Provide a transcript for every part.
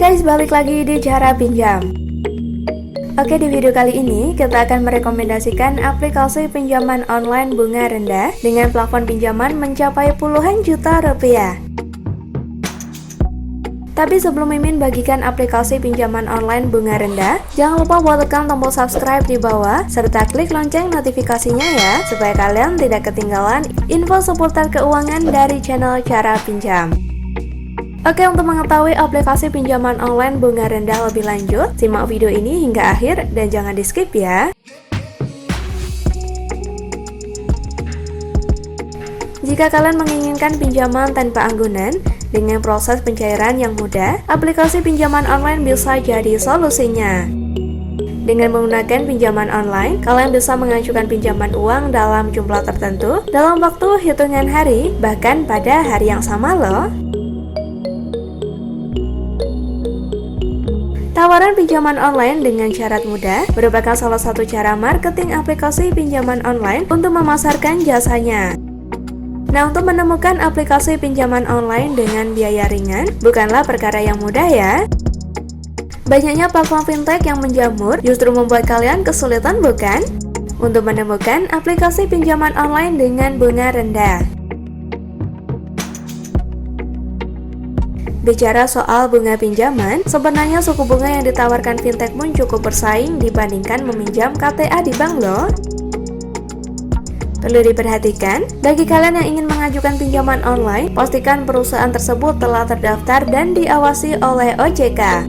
guys, balik lagi di Cara Pinjam. Oke, di video kali ini kita akan merekomendasikan aplikasi pinjaman online bunga rendah dengan plafon pinjaman mencapai puluhan juta rupiah. Tapi sebelum Mimin bagikan aplikasi pinjaman online bunga rendah, jangan lupa buat tekan tombol subscribe di bawah serta klik lonceng notifikasinya ya, supaya kalian tidak ketinggalan info seputar keuangan dari channel Cara Pinjam. Oke, untuk mengetahui aplikasi pinjaman online bunga rendah lebih lanjut, simak video ini hingga akhir dan jangan di skip ya. Jika kalian menginginkan pinjaman tanpa anggunan dengan proses pencairan yang mudah, aplikasi pinjaman online bisa jadi solusinya. Dengan menggunakan pinjaman online, kalian bisa mengajukan pinjaman uang dalam jumlah tertentu dalam waktu hitungan hari, bahkan pada hari yang sama loh. Tawaran pinjaman online dengan syarat mudah merupakan salah satu cara marketing aplikasi pinjaman online untuk memasarkan jasanya. Nah, untuk menemukan aplikasi pinjaman online dengan biaya ringan bukanlah perkara yang mudah ya. Banyaknya platform fintech yang menjamur justru membuat kalian kesulitan bukan? Untuk menemukan aplikasi pinjaman online dengan bunga rendah. Bicara soal bunga pinjaman, sebenarnya suku bunga yang ditawarkan fintech pun cukup bersaing dibandingkan meminjam KTA di bank loh. Perlu diperhatikan, bagi kalian yang ingin mengajukan pinjaman online, pastikan perusahaan tersebut telah terdaftar dan diawasi oleh OJK.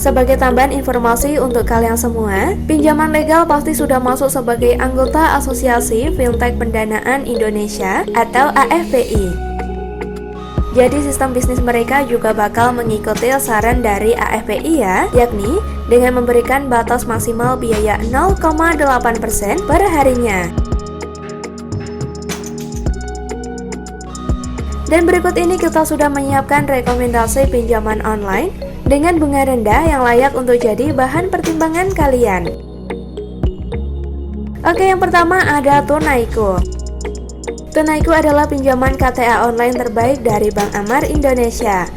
Sebagai tambahan informasi untuk kalian semua, pinjaman legal pasti sudah masuk sebagai anggota Asosiasi Fintech Pendanaan Indonesia atau AFPI. Jadi sistem bisnis mereka juga bakal mengikuti saran dari AFPI ya, yakni dengan memberikan batas maksimal biaya 0,8% per harinya. Dan berikut ini kita sudah menyiapkan rekomendasi pinjaman online dengan bunga rendah yang layak untuk jadi bahan pertimbangan kalian. Oke, yang pertama ada Tunaiku. Tunaiku adalah pinjaman KTA online terbaik dari Bank Amar Indonesia.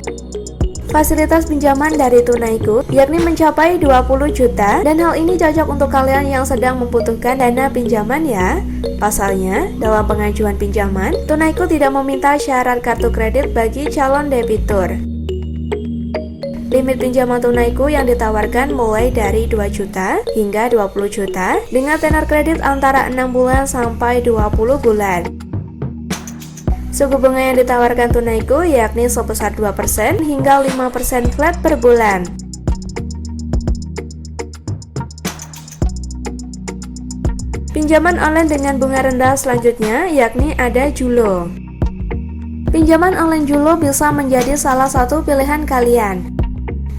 Fasilitas pinjaman dari Tunaiku yakni mencapai 20 juta dan hal ini cocok untuk kalian yang sedang membutuhkan dana pinjaman ya. Pasalnya, dalam pengajuan pinjaman, Tunaiku tidak meminta syarat kartu kredit bagi calon debitur. Limit pinjaman Tunaiku yang ditawarkan mulai dari 2 juta hingga 20 juta dengan tenor kredit antara 6 bulan sampai 20 bulan. Suku bunga yang ditawarkan Tunaiku yakni sebesar 2% hingga 5% flat per bulan. Pinjaman online dengan bunga rendah selanjutnya yakni ada Julo. Pinjaman online Julo bisa menjadi salah satu pilihan kalian.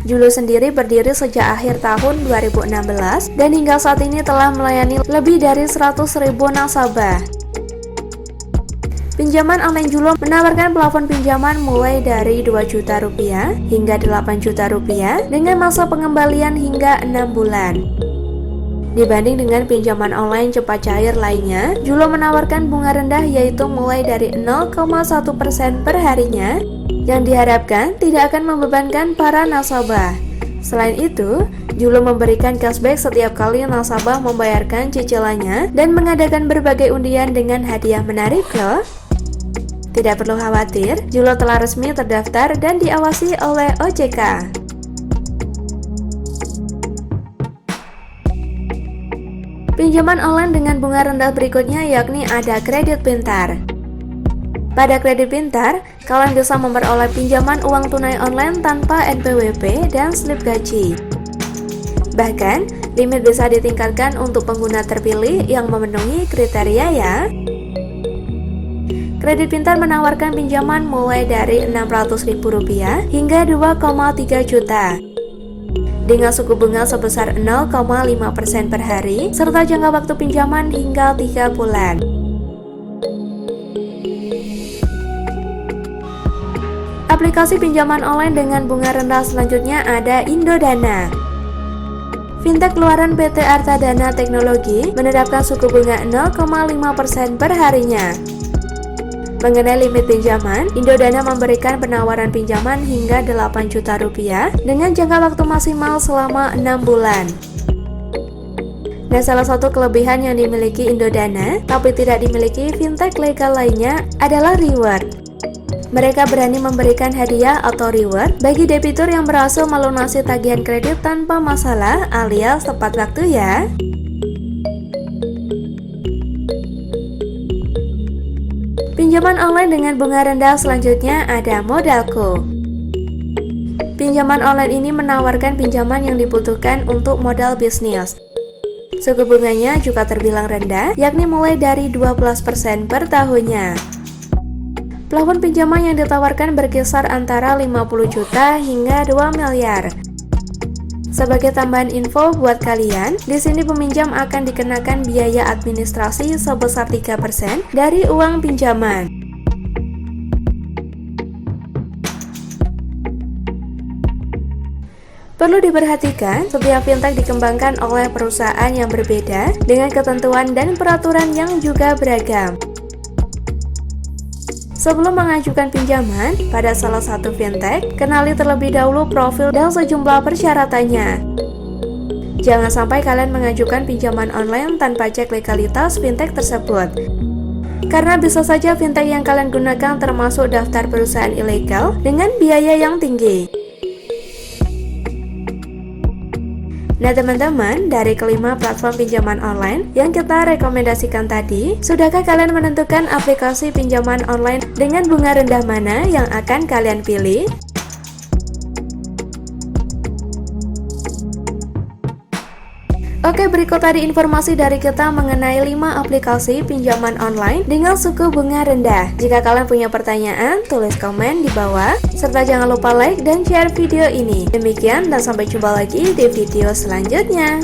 Julo sendiri berdiri sejak akhir tahun 2016 dan hingga saat ini telah melayani lebih dari 100.000 nasabah. Pinjaman online Julo menawarkan plafon pinjaman mulai dari 2 juta rupiah hingga 8 juta rupiah dengan masa pengembalian hingga 6 bulan. Dibanding dengan pinjaman online cepat cair lainnya, Julo menawarkan bunga rendah yaitu mulai dari 0,1% per harinya yang diharapkan tidak akan membebankan para nasabah. Selain itu, Julo memberikan cashback setiap kali nasabah membayarkan cicilannya dan mengadakan berbagai undian dengan hadiah menarik loh. Tidak perlu khawatir, Julo telah resmi terdaftar dan diawasi oleh OJK. Pinjaman online dengan bunga rendah berikutnya yakni ada Kredit Pintar. Pada Kredit Pintar, kalian bisa memperoleh pinjaman uang tunai online tanpa NPWP dan slip gaji. Bahkan, limit bisa ditingkatkan untuk pengguna terpilih yang memenuhi kriteria ya. Kredit Pintar menawarkan pinjaman mulai dari Rp600.000 hingga 2,3 juta. Dengan suku bunga sebesar 0,5% per hari, serta jangka waktu pinjaman hingga 3 bulan. Aplikasi pinjaman online dengan bunga rendah selanjutnya ada Indodana. Fintech keluaran PT Arta Dana Teknologi menerapkan suku bunga 0,5% per harinya. Mengenai limit pinjaman, Indodana memberikan penawaran pinjaman hingga 8 juta rupiah dengan jangka waktu maksimal selama 6 bulan. Nah, salah satu kelebihan yang dimiliki Indodana, tapi tidak dimiliki fintech legal lainnya adalah reward. Mereka berani memberikan hadiah atau reward bagi debitur yang berhasil melunasi tagihan kredit tanpa masalah alias tepat waktu ya. Pinjaman online dengan bunga rendah selanjutnya ada Modalku. Pinjaman online ini menawarkan pinjaman yang dibutuhkan untuk modal bisnis. Suku bunganya juga terbilang rendah, yakni mulai dari 12% per tahunnya. Plafon pinjaman yang ditawarkan berkisar antara 50 juta hingga 2 miliar. Sebagai tambahan info buat kalian, di sini peminjam akan dikenakan biaya administrasi sebesar 3% dari uang pinjaman. Perlu diperhatikan, setiap fintech dikembangkan oleh perusahaan yang berbeda dengan ketentuan dan peraturan yang juga beragam. Sebelum mengajukan pinjaman pada salah satu fintech, kenali terlebih dahulu profil dan sejumlah persyaratannya. Jangan sampai kalian mengajukan pinjaman online tanpa cek legalitas fintech tersebut. Karena bisa saja fintech yang kalian gunakan termasuk daftar perusahaan ilegal dengan biaya yang tinggi. Nah teman-teman, dari kelima platform pinjaman online yang kita rekomendasikan tadi, sudahkah kalian menentukan aplikasi pinjaman online dengan bunga rendah mana yang akan kalian pilih? Oke, berikut tadi informasi dari kita mengenai 5 aplikasi pinjaman online dengan suku bunga rendah. Jika kalian punya pertanyaan, tulis komen di bawah, serta jangan lupa like dan share video ini. Demikian dan sampai jumpa lagi di video selanjutnya.